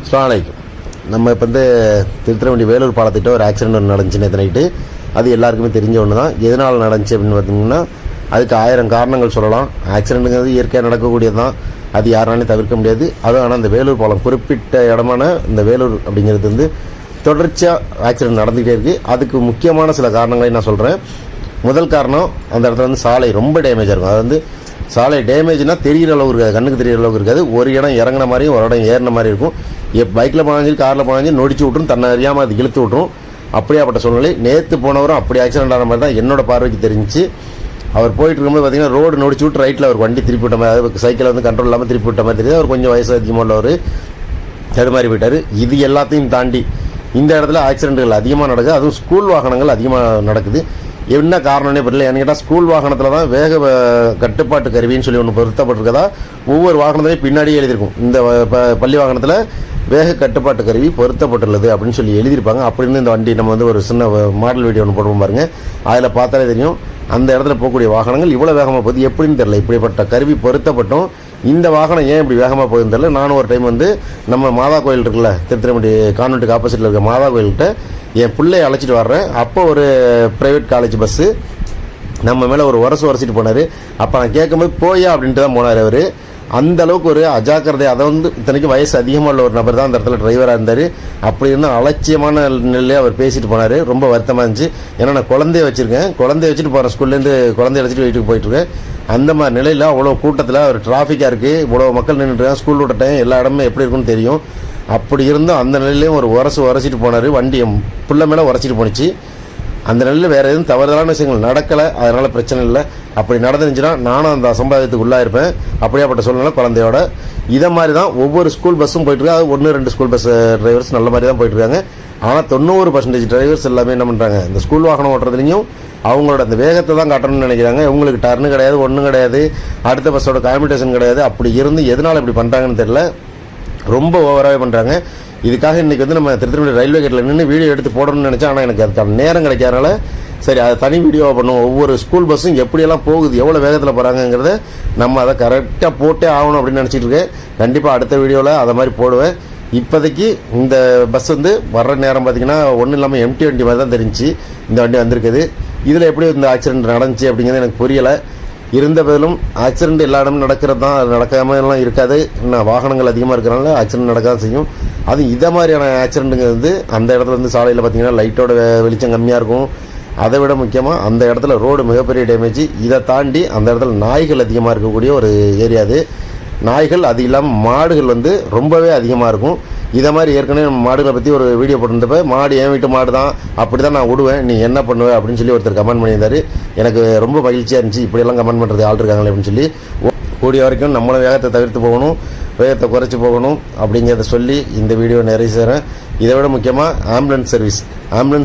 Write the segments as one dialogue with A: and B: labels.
A: அஸ்ஸலாமு நம்ம இப்போ வந்து திருத்துறைப்பூண்டி வேலூர் பாலத்திட்ட ஒரு ஆக்சிடென்ட் ஒன்று நடந்துச்சு நேற்று நைட்டு. அது எல்லாருக்குமே தெரிஞ்ச ஒன்று தான். எதனால் நடந்துச்சு அப்படின்னு பார்த்தீங்கன்னா, அதுக்கு 1000 காரணங்கள் சொல்லலாம். ஆக்சிடென்ட்டுங்கிறது இயற்கையாக நடக்கக்கூடியது தான், அது யாராலையும் தவிர்க்க முடியாது. அதுவும் ஆனால் இந்த வேலூர் பாலம் குறிப்பிட்ட இடமான இந்த வேலூர் அப்படிங்கிறது வந்து தொடர்ச்சியாக ஆக்சிடென்ட் நடந்துகிட்டே இருக்குது. அதுக்கு முக்கியமான சில காரணங்களையும் நான் சொல்கிறேன். முதல் காரணம், அந்த இடத்துல வந்து சாலை ரொம்ப டேமேஜாக இருக்கும். அது வந்து சாலை டேமேஜ்னால் தெரிகிற அளவுக்கு இருக்காது, கண்ணுக்கு தெரிகிற அளவுக்கு இருக்காது. ஒரு இடம் இறங்கின மாதிரியும் ஒரு இடம் ஏறின மாதிரி இருக்கும். பைக்கில் போனாலும் காரில் போனாலும் நொடிச்சு விட்ரும், தன்னை அறியாமல் அது இழுத்து விட்ரும். அப்படியாப்பட்ட சூழ்நிலை நேற்று போனவரும் அப்படி ஆக்சிடென்ட் ஆன மாதிரி தான் என்னோட பார்வைக்கு தெரிஞ்சு. அவர் போயிட்டு இருக்கும்போது பார்த்தீங்கன்னா ரோடு நொடிச்சு விட்டு ரைட்டில் அவர் வண்டி திருப்பி விட்ட மாதிரி, அதாவது சைக்கிளை வந்து கண்ட்ரோல் இல்லாமல் திருப்பி விட்ட மாதிரி தெரியுது. அவர் கொஞ்சம் வயசு அதிகமாக உள்ளவர், தடுமாறி போயிட்டார். இது எல்லாத்தையும் தாண்டி இந்த இடத்துல ஆக்சிடென்ட்கள் அதிகமாக நடக்குது. அதுவும் ஸ்கூல் வாகனங்கள் அதிகமாக நடக்குது. என்ன காரணம்னே தெரியல. ஏன்னு கேட்டால் ஸ்கூல் வாகனத்தில் தான் வேக கட்டுப்பாட்டு கருவின்னு சொல்லி ஒன்று பொருத்தப்பட்டிருக்கதா ஒவ்வொரு வாகனத்திலையும் பின்னாடியே எழுதியிருக்கும். இந்த பள்ளி வாகனத்தில் வேக கட்டுப்பாட்டு கருவி பொருத்தப்பட்டுள்ளது அப்படின்னு சொல்லி எழுதியிருப்பாங்க. அப்படின்னு இந்த வண்டி நம்ம வந்து ஒரு சின்ன மாடல் வீடியோ ஒன்று போடுவோம் பாருங்க, அதில் பார்த்தாலே தெரியும் அந்த இடத்துல போகக்கூடிய வாகனங்கள் இவ்வளோ வேகமாக போகுது எப்படின்னு தெரியல. இப்படிப்பட்ட கருவி பொருத்தப்பட்டும் இந்த வாகனம் ஏன் இப்படி வேகமாக போகுதுன்னு தெரியல. நானும் ஒரு டைம் வந்து நம்ம மாதா கோயில் இருக்குல்ல, திருத்துறைப்பூண்டி கான்வென்ட்டுக்கு ஆப்போசிட்டில் இருக்க மாதா கோயில்கிட்ட என் பிள்ளையை அழைச்சிட்டு வர்றேன். அப்போ ஒரு ப்ரைவேட் காலேஜ் பஸ்ஸு நம்ம மேலே ஒரு உரசிட்டு போனார். அப்போ நான் கேட்கும்போது போயா அப்படின்ட்டு தான் போனார் அவர். அந்த அளவுக்கு ஒரு அஜாக்கிரதை. அதை வந்து இத்தனைக்கு வயசு அதிகமாக உள்ள ஒரு நபர் தான் அந்த இடத்துல டிரைவராக இருந்தார். அப்படி இருந்தால் அலட்சியமான நிலையிலே அவர் பேசிட்டு போனார். ரொம்ப வருத்தமாக இருந்துச்சு. ஏன்னா நான் குழந்தைய வச்சுருக்கேன், குழந்தைய வச்சுட்டு போகிறேன், ஸ்கூல்லேருந்து குழந்தைய அழைச்சிட்டு வீட்டுக்கு போயிட்டுருக்கேன். அந்த மாதிரி நிலையில் அவ்வளோ கூட்டத்தில் ஒரு டிராஃபிக்காக இருக்குது, இவ்வளோ மக்கள் நின்றுட்டுருக்காங்க, ஸ்கூல் விட்ட டைம் எல்லா இடமே எப்படி இருக்குன்னு தெரியும். அப்படி இருந்தும் அந்த நிலையிலையும் ஒரு உரசிட்டு போனார். வண்டி புள்ள மேலே உரசிட்டு போணுச்சு. அந்த நிலையில் வேறு எதுவும் தவறுதலான விஷயங்கள் நடக்கலை, அதனால் பிரச்சனை இல்லை. அப்படி நடந்துருந்துச்சுன்னா நானும் அந்த அசம்பாவிதத்துக்கு உள்ளாயிருப்பேன். அப்படியாப்பட்ட சூழ்நிலை குழந்தையோட. இதை மாதிரி தான் ஒவ்வொரு ஸ்கூல் பஸ்ஸும் போயிட்டுருக்கு. அது 1-2 ஸ்கூல் பஸ் டிரைவர்ஸ் நல்ல மாதிரி தான் போயிட்டுருக்காங்க. ஆனால் 90% டிரைவர்ஸ் எல்லாமே என்ன பண்ணுறாங்க, இந்த ஸ்கூல் வாகனம் ஓட்டுறதுலையும் அவங்களோட அந்த வேகத்தை தான் காட்டணும்னு நினைக்கிறாங்க. இவங்களுக்கு டர்னு கிடையாது, ஒன்றும் கிடையாது, அடுத்த பஸ்ஸோட காம்படிஷன் கிடையாது. அப்படி இருந்து எதனால் இப்படி பண்ணுறாங்கன்னு தெரியல, ரொம்ப ஓவராகவே பண்ணுறாங்க. இதுக்காக இன்றைக்கி வந்து நம்ம திருத்துறைப்பூண்டி ரயில்வே கேட்டில் நின்று வீடியோ எடுத்து போடணும்னு நினச்சேன். ஆனால் எனக்கு அதுக்கான நேரம் கிடைக்காதனால சரி அதை தனி வீடியோவாக பண்ணுவோம். ஒவ்வொரு ஸ்கூல் பஸ்ஸும் எப்படியெல்லாம் போகுது, எவ்வளோ வேகத்தில் போகிறாங்கங்கிறத நம்ம அதை கரெக்டாக போட்டே ஆகணும் அப்படின்னு நினச்சிட்டு இருக்கேன். கண்டிப்பாக அடுத்த வீடியோவில் அதை மாதிரி போடுவேன். இப்போதைக்கு இந்த பஸ் வந்து வர்ற நேரம் பார்த்திங்கன்னா ஒன்றும் இல்லாமல் எம்டி வண்டி மாதிரி தான் தெரிஞ்சு இந்த வண்டி வந்திருக்குது. இதில் எப்படி இந்த ஆக்சிடென்ட் நடந்துச்சு அப்படிங்கிறது எனக்கு புரியலை. இருந்த போதிலும் ஆக்சிடென்ட் எல்லா இடமும் நடக்கிறது தான், நடக்காமலாம் இருக்காது. இன்னும் வாகனங்கள் அதிகமாக இருக்கிறனால ஆக்சிடென்ட் நடக்க தான் செய்யும். அது இதை மாதிரியான ஆக்சிடென்ட்டுங்கிறது வந்து அந்த இடத்துல வந்து சாலையில் பார்த்திங்கன்னா லைட்டோட வெளிச்சம் கம்மியாக இருக்கும். அதை விட முக்கியமாக அந்த இடத்துல ரோடு மிகப்பெரிய டேமேஜ். இதை தாண்டி அந்த இடத்துல நாய்கள் அதிகமாக இருக்கக்கூடிய ஒரு ஏரியா அது. நாய்கள், அது இல்லாமல் மாடுகள் வந்து ரொம்பவே அதிகமாக இருக்கும். இதை மாதிரி ஏற்கனவே மாடுகளை பற்றி ஒரு வீடியோ போட்டிருந்தப்ப, மாடு என் வீட்டு மாடு தான், அப்படி தான் நான் விடுவேன், நீ என்ன பண்ணுவேன் அப்படின்னு சொல்லி ஒருத்தர் கமெண்ட் பண்ணியிருந்தார். எனக்கு ரொம்ப மகிழ்ச்சியாக இருந்துச்சு, இப்படியெல்லாம் கமெண்ட் பண்ணுறது ஆள் இருக்காங்களே அப்படின்னு சொல்லி. கூடிய வரைக்கும் நம்மளும் வேகத்தை தவிர்த்து போகணும், வேகத்தை குறைச்சி போகணும் அப்படிங்கிறத சொல்லி இந்த வீடியோ நிறைய செய்கிறேன். இதை விட முக்கியமாக ஆம்புலன்ஸ்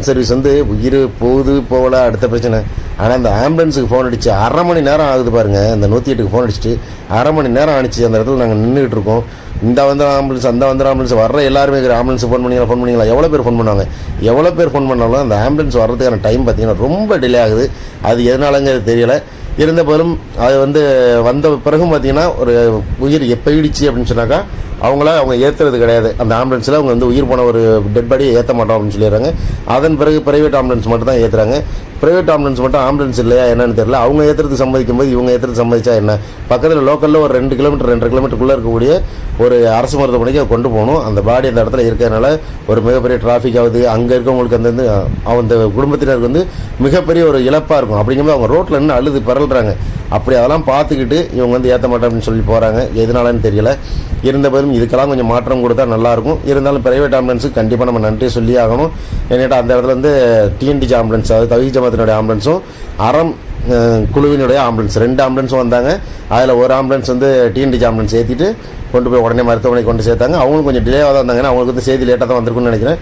A: சர்வீஸ் வந்து உயிர் போகுது போகல அடுத்த பிரச்சனை. ஆனால் அந்த ஆம்புலன்ஸுக்கு ஃபோன் அடித்து 1/2 மணி நேரம் ஆகுது பாருங்கள். அந்த 108க்கு ஃபோன் அடிச்சுட்டு 1/2 மணி நேரம் ஆணிச்சு. அந்த இடத்துல நாங்கள் நின்றுக்கிட்டு இருக்கோம். இந்த வந்து ஆம்புலன்ஸ், அந்த வந்து ஆம்புலன்ஸ், வர்ற எல்லாருமே ஆம்புலன்ஸ் ஃபோன் பண்ணிங்களா எவ்வளோ பேர் ஃபோன் பண்ணுவாங்க. எவ்வளோ பேர் ஃபோன் பண்ணாலும் அந்த ஆம்புலன்ஸ் வர்றதுக்கான டைம் பார்த்திங்கன்னா ரொம்ப டிலே ஆகுது. அது எதனாலங்கிறது தெரியலை. இருந்த போதும் அது வந்து வந்த பிறகும் பார்த்திங்கன்னா ஒரு உயிர் போயிடுச்சு அப்படின்னு சொன்னாக்கா அவங்க ஏற்றுறது கிடையாது. அந்த ஆம்புலன்ஸில் அவங்க வந்து உயிர் போன ஒரு டெட் பாடியை ஏற்ற மாட்டோம் அப்படின்னு சொல்லிடுறாங்க. அதன் பிறகு ப்ரைவேட் ஆம்புலன்ஸ் மட்டும் தான் ஏற்றுறாங்க. ப்ரைவேட் ஆம்புலன்ஸ் மட்டும் ஆம்புலன்ஸ் இல்லையா என்னன்னு தெரியல. அவங்க ஏற்றுறது சம்மதிக்கும் போது இவங்க ஏற்றுறது சம்மதிச்சா என்ன. பக்கத்தில் லோக்கலில் ஒரு 2 கிலோமீட்டர் 2.5 கிலோமீட்டருக்குள்ளே இருக்கக்கூடிய ஒரு அரசு மருத்துவமனைக்கு கொண்டு போகணும். அந்த பாடி அந்த இடத்துல இருக்கிறதுனால ஒரு மிகப்பெரிய டிராஃபிக் ஆகுது. அங்கே இருக்கவங்களுக்கு அந்த குடும்பத்தினருக்கு வந்து மிகப்பெரிய ஒரு இழப்பாக இருக்கும். அப்படிங்கும்போது அவங்க ரோட்டில் நின்று அழுது பரல்றாங்க. அப்படி அதெல்லாம் பார்த்துக்கிட்டு இவங்க வந்து ஏற்ற மாட்டோம் அப்படின்னு சொல்லி போகிறாங்க. எதனாலன்னு தெரியல. இருந்த போதும் இதுக்கெல்லாம் கொஞ்சம் மாற்றம் கொடுத்தா நல்லாயிருக்கும். இருந்தாலும் ப்ரைவேட் ஆம்புலன்ஸுக்கு கண்டிப்பாக நம்ம நன்றி சொல்லி ஆகணும். ஏன்னா அந்த இடத்துல வந்து டிஎன்டிஜி ஆம்புலன்ஸ், அதாவது தவ்ஹீத் ஜமாத்தினுடைய ஆம்புலன்ஸும் அறம் குழுவினுடைய ஆம்புலன்ஸ் 2 ஆம்புலன்ஸும் வந்தாங்க. அதில் ஒரு ஆம்புலன்ஸ் வந்து டிஎன்டிஜி ஆம்புலன்ஸ் ஏற்றிட்டு கொண்டு போய் உடனே மருத்துவமனைக்கு கொண்டு சேர்த்தாங்க. அவங்களும் கொஞ்சம் டிலேவாக தான் இருந்தாங்கன்னா அவங்களுக்கு வந்து செய்தி லேட்டாக தான் வந்திருக்குன்னு நினைக்கிறேன்.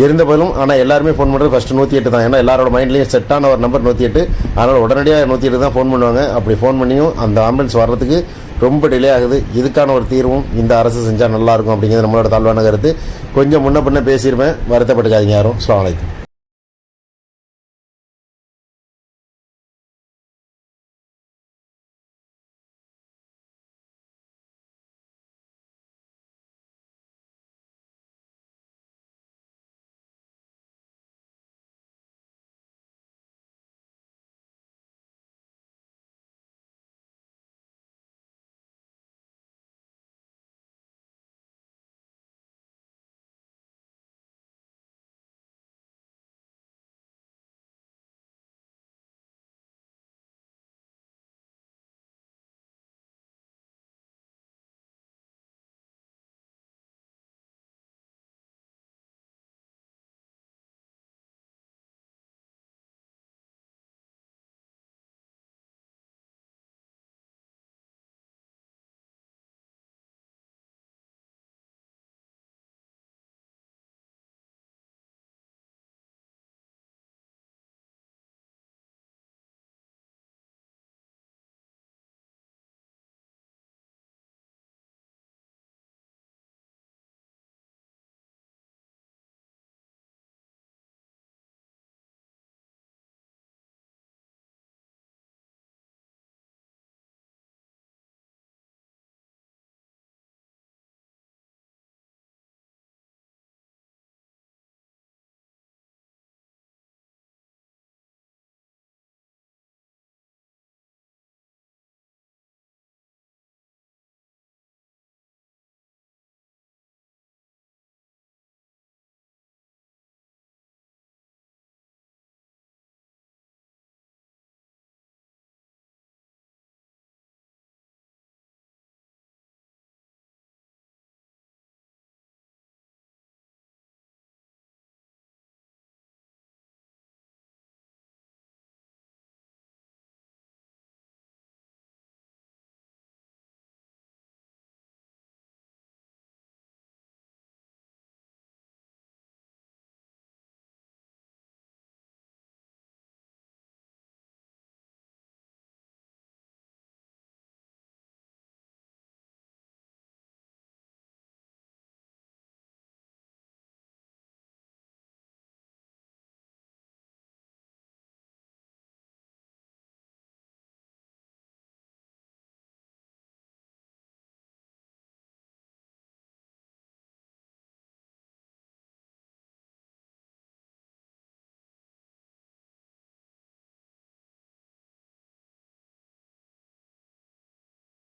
A: இருந்த போதும் ஆனால் எல்லாருமே ஃபோன் பண்ணுறது ஃபஸ்ட்டு 108 தான். ஏன்னா எல்லாரோட மைண்ட்லேயும் செட்டான ஒரு நம்பர் 108. அதனால் உடனடியாக 108 தான் ஃபோன் பண்ணுவாங்க. அப்படி ஃபோன் பண்ணியும் அந்த ஆம்புலன்ஸ் வர்றதுக்கு ரொம்ப டிலே ஆகுது. இதுக்கான ஒரு தீர்வும் இந்த அரசு செஞ்சால் நல்லாயிருக்கும் அப்படிங்கிறது நம்மளோட தாழ்வான கருத்து. கொஞ்சம் முன்ன பின்ன பேசியிருப்பேன், வருத்தப்பட்டுக்காதீங்க யாரும். அஸ்ஸலாமு அலைக்கும்.